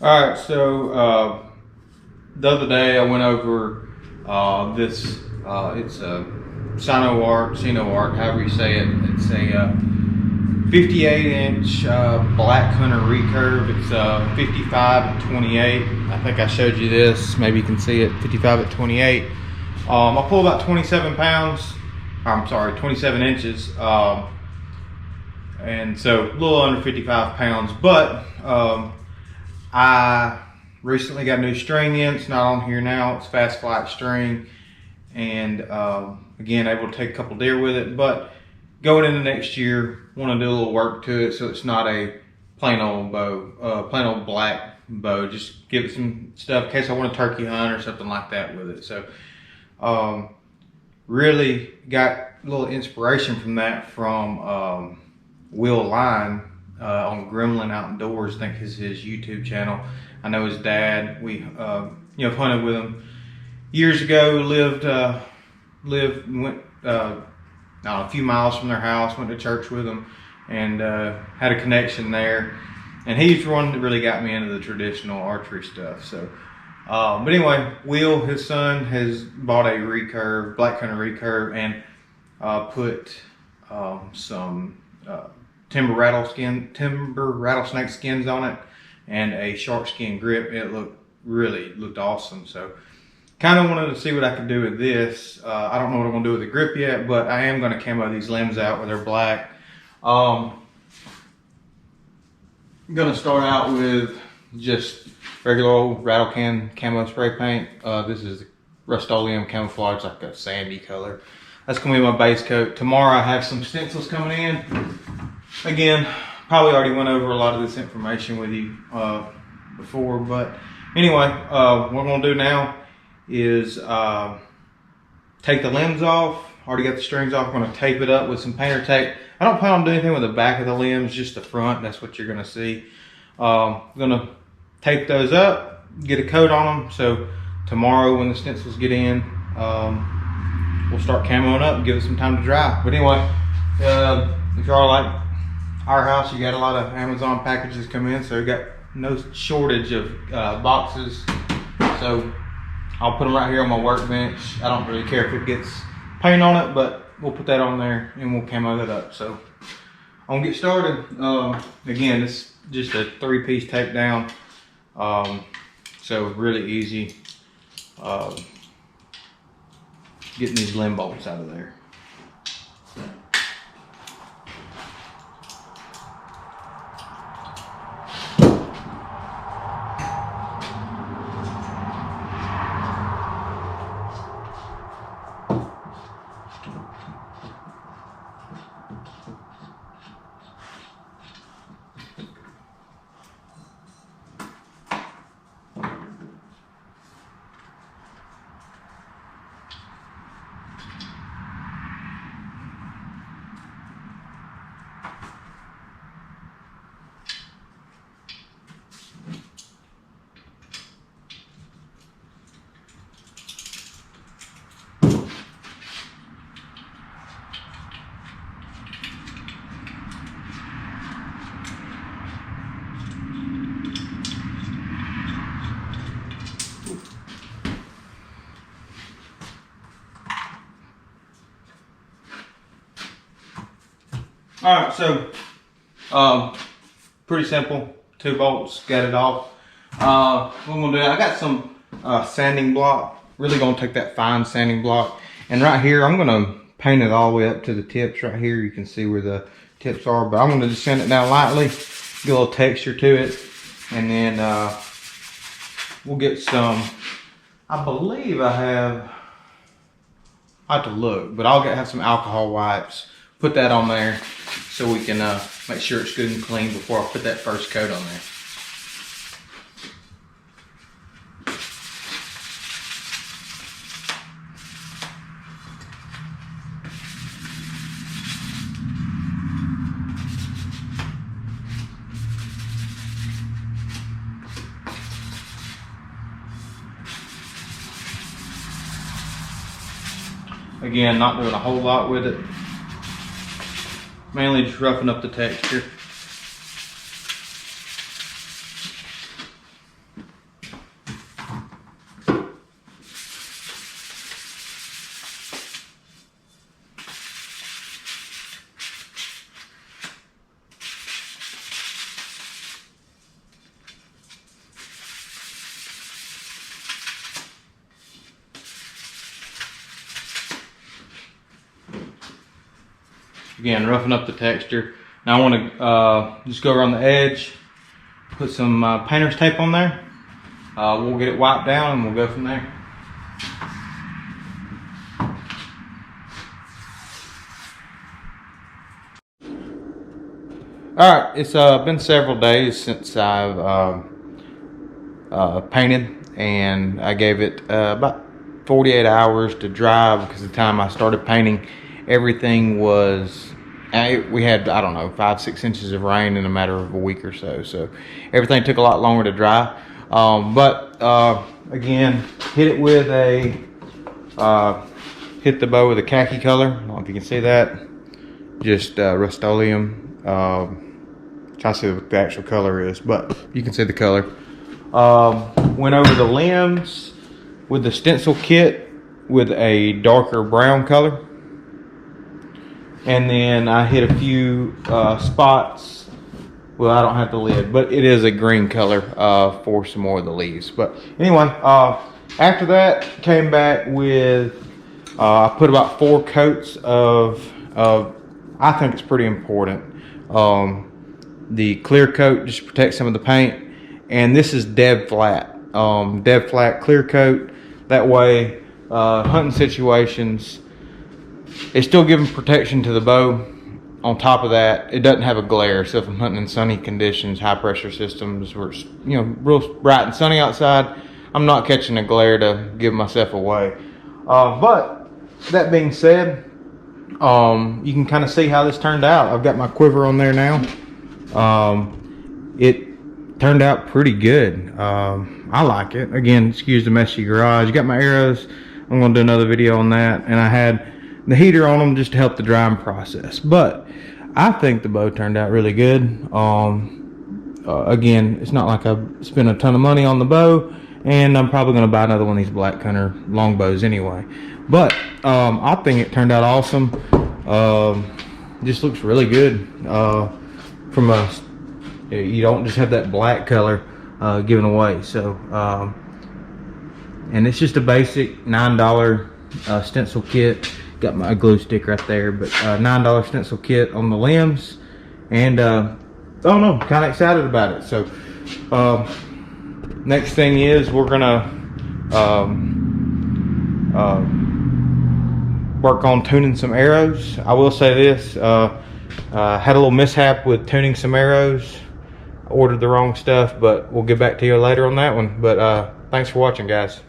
All right, so the other day I went over this. It's a Sino Art, however you say it. It's a 58-inch Blackhunter Recurve. It's 55 at 28. I think I showed you this. Maybe you can see it. 55 at 28. I pull about 27 pounds. I'm sorry, 27 inches. And so a little under 55 pounds, but I recently got new string in. It's not on here now. It's fast flight string, and again, able to take a couple deer with it. But going into next year, want to do a little work to it so it's not a plain old bow, plain old black bow. Just give it some stuff in case I want a turkey hunt or something like that with it. So really got a little inspiration from that from Will Line on Gremlin Outdoors, I think is his YouTube channel. I know his dad. We hunted with him years ago. Went a few miles from their house. Went to church with them, and had a connection there. And he's the one that really got me into the traditional archery stuff. So, but anyway, Will, his son, has bought a recurve, Blackhunter Recurve, and put some timber rattlesnake skins on it and a shark skin grip. It looked awesome. So kind of wanted to see what I could do with this. I don't know what I'm gonna do with the grip yet, but I am gonna camo these limbs out where they're black. I'm gonna start out with just regular old rattle can camo spray paint. This is Rust-Oleum camouflage, like a sandy color. That's gonna be my base coat. Tomorrow I have some stencils coming in. Again, probably already went over a lot of this information with you before, but anyway, what I'm gonna do now is take the limbs off. Already got the strings off. I'm gonna tape it up with some painter tape. I don't plan on doing anything with the back of the limbs, just the front. That's what you're gonna see. I'm gonna tape those up, get a coat on them, so tomorrow when the stencils get in, we'll start camoing up and give it some time to dry. But anyway, if y'all like our house, you got a lot of Amazon packages come in, so we got no shortage of boxes. So I'll put them right here on my workbench. I don't really care if it gets paint on it, but we'll put that on there and we'll camo that up. So I'm gonna get started. Again, it's just a 3-piece tape down. So really easy getting these limb bolts out of there. All right, so pretty simple. 2 bolts, got it off. What I'm gonna do, I got some sanding block. Really gonna take that fine sanding block, and right here I'm gonna paint it all the way up to the tips. Right here you can see where the tips are, but I'm gonna just sand it down lightly, get a little texture to it, and then we'll get some. I believe I have to look, but I'll have some alcohol wipes. Put that on there so we can make sure it's good and clean before I put that first coat on there. Again, not doing a whole lot with it. Mainly just roughing up the texture. Again, roughing up the texture. Now I want to just go around the edge, put some painter's tape on there. We'll get it wiped down and we'll go from there. Alright, it's been several days since I've painted, and I gave it about 48 hours to dry, because the time I started painting, everything was, we had, I don't know, 5-6 inches of rain in a matter of a week or so, so everything took a lot longer to dry. Again, hit it with a hit the bow with a khaki color. I don't know if you can see that, just Rust-Oleum. Try to see what the actual color is, but you can see the color. Went over the limbs with the stencil kit with a darker brown color, and then I hit a few spots. Well, I don't have the lid, but it is a green color for some more of the leaves. But anyway, after that, came back with I put about 4 coats of I think it's pretty important. The clear coat just protects some of the paint, and this is dead flat. Dead flat clear coat. That way, hunting situations, it's still giving protection to the bow. On top of that, it doesn't have a glare. So if I'm hunting in sunny conditions, high pressure systems, where it's, you know, real bright and sunny outside, I'm not catching a glare to give myself away. But that being said, you can kind of see how this turned out. I've got my quiver on there now. It turned out pretty good. I like it. Again, excuse the messy garage. Got my arrows. I'm going to do another video on that. And I had the heater on them just to help the drying process. But I think the bow turned out really good. Again, it's not like I spent a ton of money on the bow, and I'm probably going to buy another one of these Blackhunter longbows anyway. But I think it turned out awesome. Just looks really good. From you don't just have that black color given away. So and it's just a basic $9 stencil kit. Got my glue stick right there, but $9 stencil kit on the limbs, and I don't know, kind of excited about it. So next thing is we're gonna work on tuning some arrows. I will say this, had a little mishap with tuning some arrows. I ordered the wrong stuff, but we'll get back to you later on that one. But thanks for watching, guys.